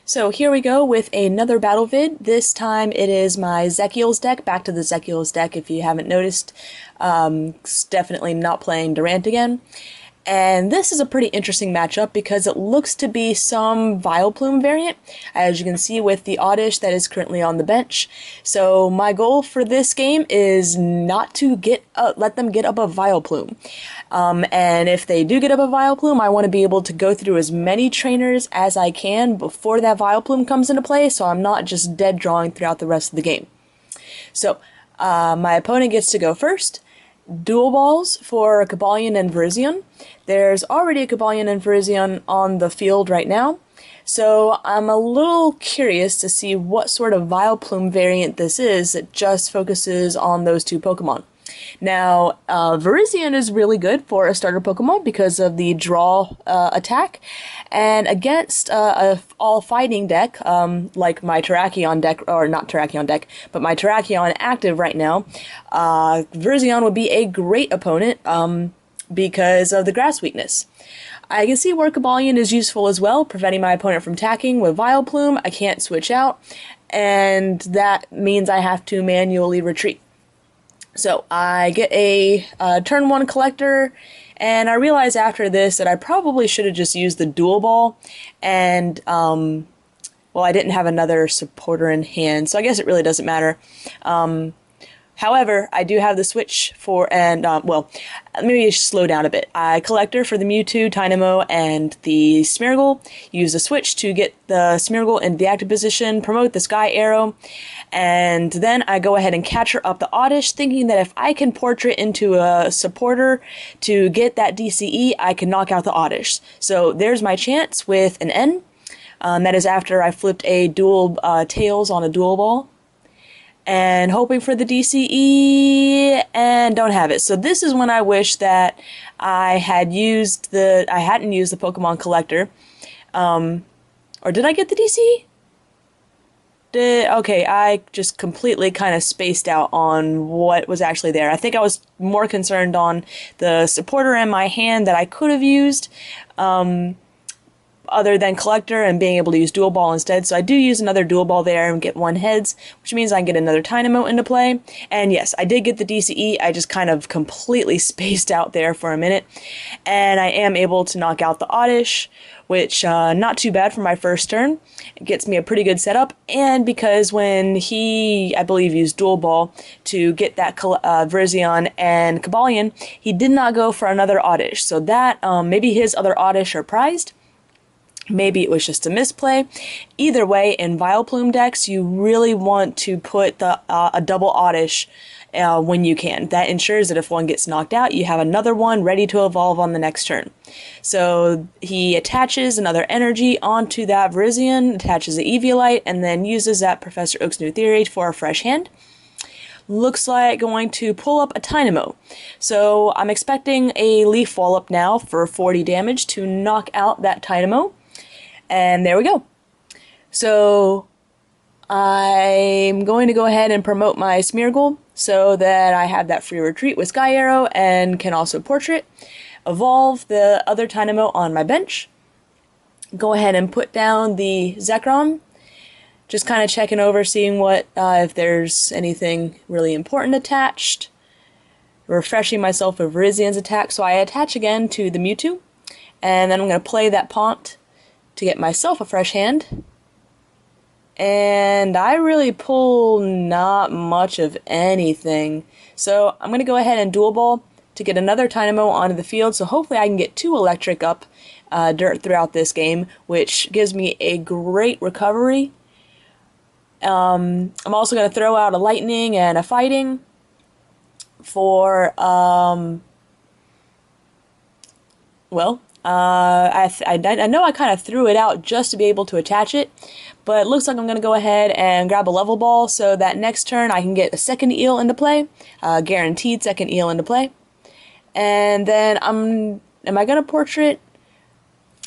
So here we go with another battle vid. This time it is my Zekeels deck. Back to the Zekeels deck if you haven't noticed. It's definitely not playing Durant again. And this is a pretty interesting matchup because it looks to be some Vileplume variant, as you can see with the Oddish that is currently on the bench. So my goal for this game is not to let them get up a Vileplume. And if they do get up a Vileplume, I want to be able to go through as many trainers as I can before that Vileplume comes into play, so I'm not just dead drawing throughout the rest of the game. So my opponent gets to go first. Dual balls for Coballion and Virizion. There's already a Coballion and Virizion on the field right now, so I'm a little curious to see what sort of Vileplume variant this is that just focuses on those two Pokemon. Now, Virizion is really good for a starter Pokemon because of the draw attack, and against a all-fighting deck, like my Terrakion deck, or not Terrakion deck, but my Terrakion active right now, Virizion would be a great opponent because of the grass weakness. I can see where Coballion is useful as well, preventing my opponent from attacking. With Vileplume, I can't switch out, and that means I have to manually retreat. So I get a turn 1 collector, and I realize after this that I probably should have just used the dual ball, and well, I didn't have another supporter in hand, so I guess it really doesn't matter. However, I do have the switch for, and well, maybe slow down a bit. I collector for the Mewtwo, Tynamo, and the Smeargle. Use the switch to get the Smeargle in the active position, promote the Sky Arrow, and then I go ahead and capture up the Oddish, thinking that if I can portrait into a supporter to get that DCE, I can knock out the Oddish. So there's my chance with an N. That is after I flipped a dual Tails on a dual ball, and hoping for the DCE, and don't have it. So this is when I wish that I hadn't used the Pokemon Collector. Or did I get the DCE? Okay, I just completely kind of spaced out on what was actually there. I think I was more concerned on the supporter in my hand that I could have used, other than collector, and being able to use dual ball instead. So I do use another dual ball there and get one heads, which means I can get another Tynamo into play. And yes, I did get the DCE. I just kind of completely spaced out there for a minute, and I am able to knock out the Oddish, which not too bad for my first turn. It gets me a pretty good setup, and because when he, I believe, used dual ball to get that Virizion and Coballion, he did not go for another Oddish. So that maybe his other Oddish are prized. Maybe it was just a misplay. Either way, in Vileplume decks, you really want to put a double Oddish when you can. That ensures that if one gets knocked out, you have another one ready to evolve on the next turn. So he attaches another energy onto that Virizion, attaches the Eviolite, and then uses that Professor Oak's new theory for a fresh hand. Looks like going to pull up a Tynamo. So I'm expecting a Leaf Wallop now for 40 damage to knock out that Tynamo. And there we go. So I'm going to go ahead and promote my Smeargle so that I have that free retreat with Sky Arrow and can also portrait. Evolve the other Tynamo on my bench. Go ahead and put down the Zekrom. Just kind of checking over, seeing what if there's anything really important attached. Refreshing myself with Virizion's attack. So I attach again to the Mewtwo. And then I'm going to play that Pont to get myself a fresh hand. And I really pull not much of anything. So I'm going to go ahead and dual ball to get another Tynamo onto the field. So hopefully I can get 2 electric up throughout this game, which gives me a great recovery. I'm also going to throw out a lightning and a fighting for, well, I know I kind of threw it out just to be able to attach it, but it looks like I'm going to go ahead and grab a level ball so that next turn I can get a second eel into play, guaranteed second eel into play. And then am I going to portrait?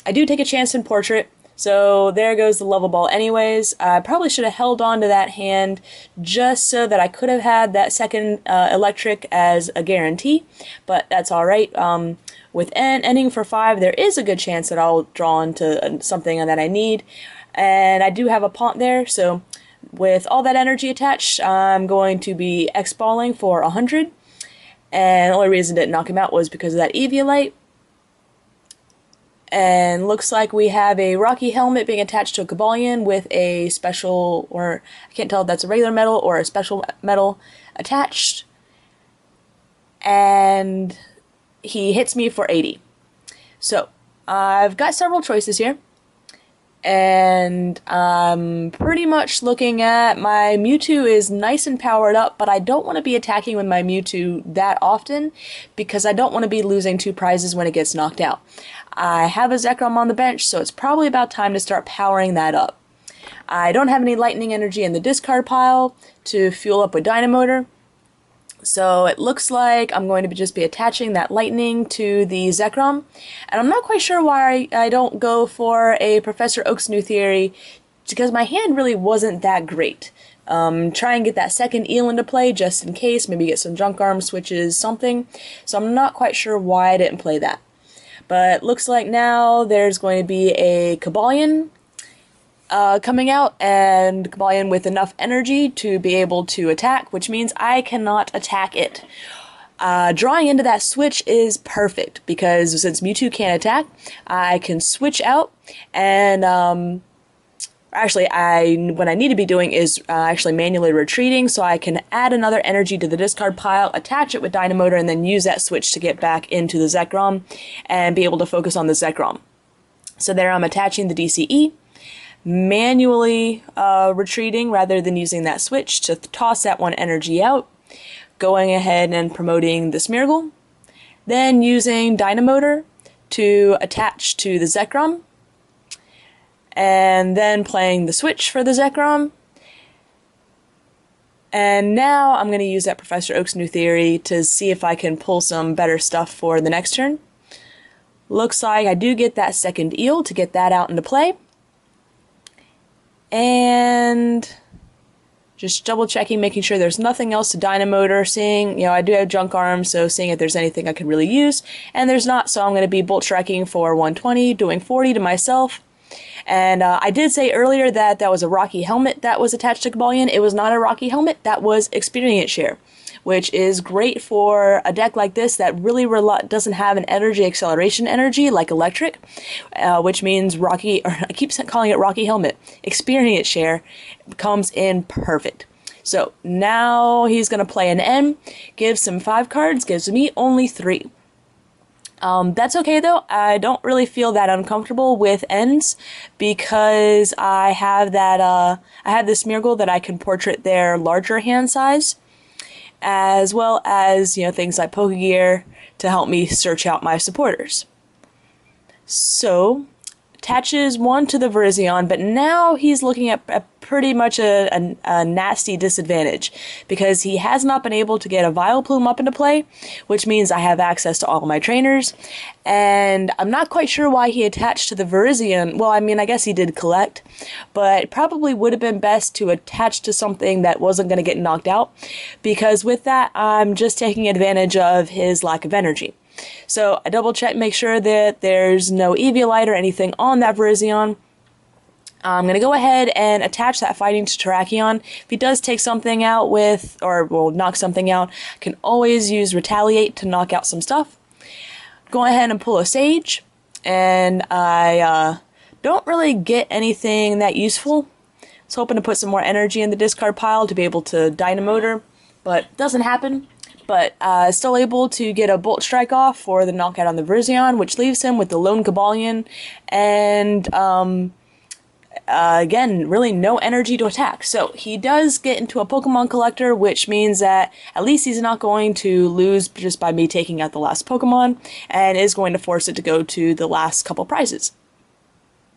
I do take a chance in portrait, so there goes the level ball anyways. I probably should have held on to that hand just so that I could have had that second electric as a guarantee, but that's alright. With N ending for 5, there is a good chance that I'll draw into something that I need. And I do have a Pont there, so with all that energy attached, I'm going to be X-balling for 100. And the only reason it didn't knock him out was because of that Eviolite. And looks like we have a Rocky Helmet being attached to a Coballion with a special, or I can't tell if that's a regular medal or a special medal attached. And he hits me for 80. So, I've got several choices here. And I'm pretty much looking at my Mewtwo is nice and powered up, but I don't want to be attacking with my Mewtwo that often because I don't want to be losing 2 prizes when it gets knocked out. I have a Zekrom on the bench, so it's probably about time to start powering that up. I don't have any lightning energy in the discard pile to fuel up with Dynamotor. So it looks like I'm going to just be attaching that lightning to the Zekrom. And I'm not quite sure why I don't go for a Professor Oak's New Theory, because my hand really wasn't that great. Try and get that second eel into play just in case, maybe get some junk arm switches, something. So I'm not quite sure why I didn't play that. But looks like now there's going to be a Coballion coming out, and Coballion with enough energy to be able to attack, which means I cannot attack it. Drawing into that switch is perfect, because since Mewtwo can't attack, I can switch out, and actually, what I need to be doing is actually manually retreating, so I can add another energy to the discard pile, attach it with Dynamotor, and then use that switch to get back into the Zekrom, and be able to focus on the Zekrom. So there I'm attaching the DCE, manually retreating rather than using that switch to toss that one energy out, going ahead and promoting the Smeargle, then using Dynamotor to attach to the Zekrom, and then playing the switch for the Zekrom. And now I'm going to use that Professor Oak's New Theory to see if I can pull some better stuff for the next turn. Looks like I do get that second eel to get that out into play. And just double checking, making sure there's nothing else to Dynamotor, seeing, I do have junk arms, so seeing if there's anything I can really use, and there's not, so I'm going to be bolt striking for 120, doing 40 to myself. And I did say earlier that that was a Rocky Helmet that was attached to Coballion. It was not a Rocky Helmet, that was Experience Share, which is great for a deck like this that really doesn't have an energy acceleration energy like Electric, which means I keep calling it Rocky Helmet. Experience Share comes in perfect. So now he's going to play an N, gives him 5 cards, gives me only 3. That's okay though. I don't really feel that uncomfortable with ends because I have that, I have this Smeargle that I can portrait their larger hand size, as well as, things like Pokegear to help me search out my supporters. So, attaches 1 to the Virizion, but now he's looking at pretty much a nasty disadvantage because he has not been able to get a Vileplume up into play, which means I have access to all of my trainers, and I'm not quite sure why he attached to the Virizion. Well, I guess he did collect, but it probably would have been best to attach to something that wasn't going to get knocked out, because with that, I'm just taking advantage of his lack of energy. So I double check, make sure that there's no Eviolite or anything on that Virizion. I'm going to go ahead and attach that fighting to Terrakion. If he does take something out knock something out, I can always use Retaliate to knock out some stuff. Go ahead and pull a Sage, and I don't really get anything that useful. I was hoping to put some more energy in the discard pile to be able to Dynamotor, but doesn't happen. But still able to get a Bolt Strike off for the knockout on the Virizion, which leaves him with the lone Coballion, and again, really no energy to attack. So he does get into a Pokemon Collector, which means that at least he's not going to lose just by me taking out the last Pokemon, and is going to force it to go to the last couple prizes.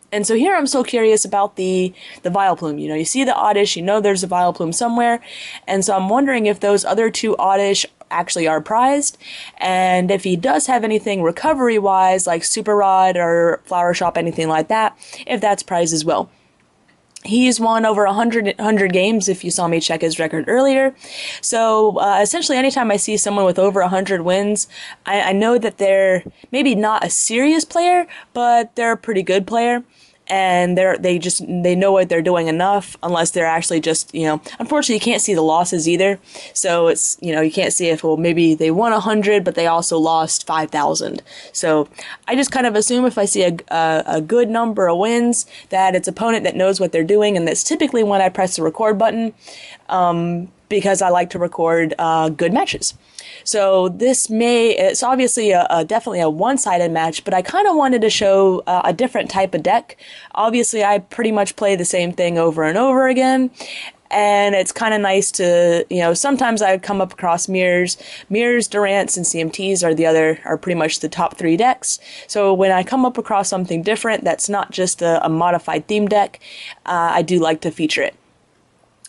And so here I'm so curious about the Vileplume. You see the Oddish, there's a Vileplume somewhere, and so I'm wondering if those other 2 Oddish actually are prized, and if he does have anything recovery-wise, like Super Rod or Flower Shop, anything like that, if that's prized as well. He's won over 100 games, if you saw me check his record earlier. So, essentially, anytime I see someone with over 100 wins, I know that they're maybe not a serious player, but they're a pretty good player. and they know what they're doing enough, unless they're actually just, unfortunately you can't see the losses either. So it's, you can't see if, well, maybe they won 100, but they also lost 5,000. So I just kind of assume if I see a good number of wins, that it's opponent that knows what they're doing, and that's typically when I press the record button, because I like to record good matches. So it's obviously definitely a one-sided match, but I kind of wanted to show a different type of deck. Obviously, I pretty much play the same thing over and over again, and it's kind of nice to, sometimes I come up across mirrors, Durants, and CMTs are pretty much the top 3 decks. So when I come up across something different that's not just a modified theme deck, I do like to feature it.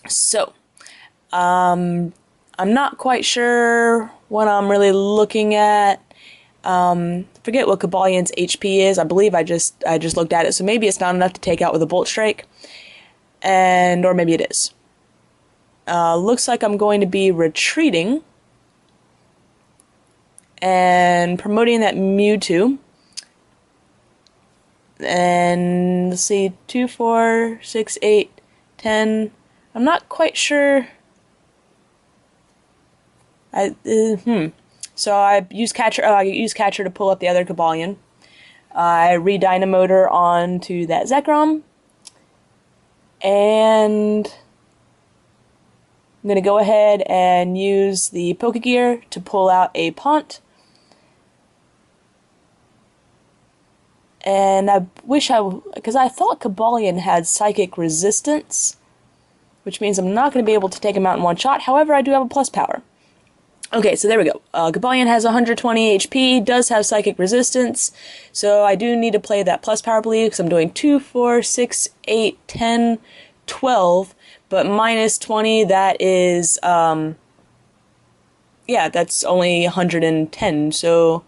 So, I'm not quite sure what I'm really looking at. Forget what Coballion's HP is. I believe I just looked at it, so maybe it's not enough to take out with a Bolt Strike, or maybe it is. Looks like I'm going to be retreating and promoting that Mewtwo. And let's see, 2, 4, 6, 8, 10. I'm not quite sure. So I use catcher. I use catcher to pull up the other Coballion. I re-dynamotor onto that Zekrom, and I'm gonna go ahead and use the Pokegear to pull out a Pont. And I wish because I thought Coballion had Psychic Resistance, which means I'm not going to be able to take him out in one shot. However, I do have a plus power. Okay, so there we go. Coballion has 120 HP, does have Psychic Resistance, so I do need to play that plus power bleed, because I'm doing 2, 4, 6, 8, 10, 12, but minus 20, that is, that's only 110, so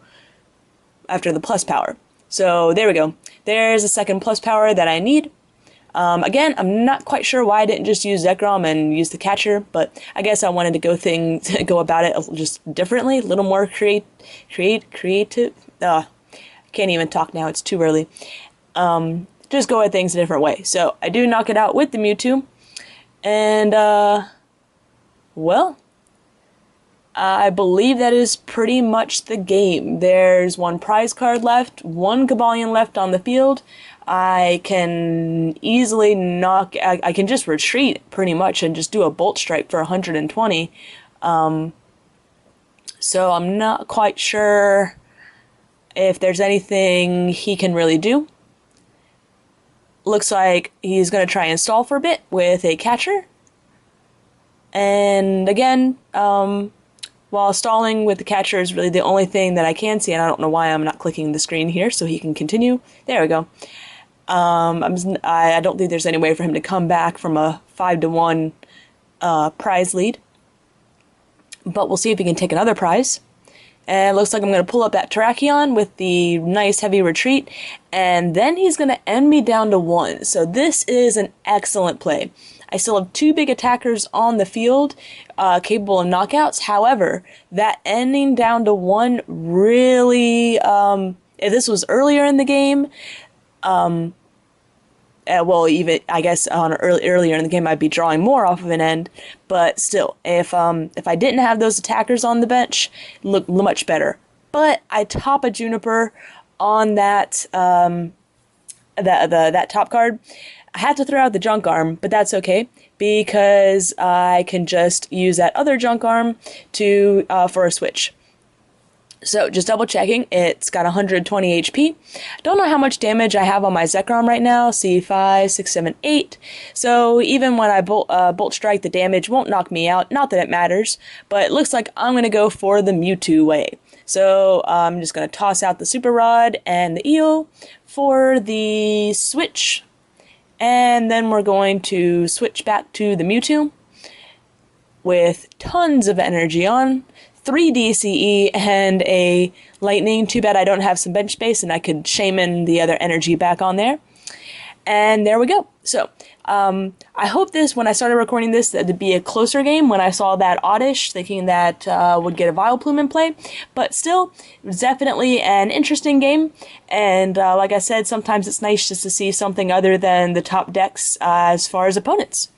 after the plus power. So there we go. There's a second plus power that I need. Again, I'm not quite sure why I didn't just use Zekrom and use the catcher, but I guess I wanted to go about it just differently, a little more creative. I can't even talk now, it's too early. Just go at things a different way. So I do knock it out with the Mewtwo, and well, I believe that is pretty much the game. There's one prize card left, one Coballion left on the field. I can easily I can just retreat pretty much and just do a Bolt Strike for 120. So I'm not quite sure if there's anything he can really do. Looks like he's going to try and stall for a bit with a catcher. And again, while stalling with the catcher is really the only thing that I can see, and I don't know why I'm not clicking the screen here so he can continue. There we go. I don't think there's any way for him to come back from a 5-1 prize lead. But we'll see if he can take another prize. And it looks like I'm going to pull up that Terrakion with the nice heavy retreat, and then he's going to end me down to 1. So this is an excellent play. I still have 2 big attackers on the field, capable of knockouts. However, that ending down to 1 really, if this was earlier in the game, well, even I guess earlier in the game I'd be drawing more off of an end, but still, if I didn't have those attackers on the bench, it looked much better. But I top a Juniper on that that top card. I had to throw out the junk arm, but that's okay, because I can just use that other junk arm to for a switch. So, just double checking, it's got 120 HP. Don't know how much damage I have on my Zekrom right now. See, 5, 6, 7, 8. So, even when I Bolt Strike, the damage won't knock me out. Not that it matters, but it looks like I'm going to go for the Mewtwo way. So, I'm just going to toss out the Super Rod and the Eel for the switch. And then we're going to switch back to the Mewtwo with tons of energy on. 3 DCE and a lightning. Too bad I don't have some bench space and I could shaman the other energy back on there. And there we go. So, I hope this, when I started recording this, that it'd be a closer game when I saw that Oddish, thinking that would get a Vileplume in play. But still, it was definitely an interesting game. And like I said, sometimes it's nice just to see something other than the top decks as far as opponents.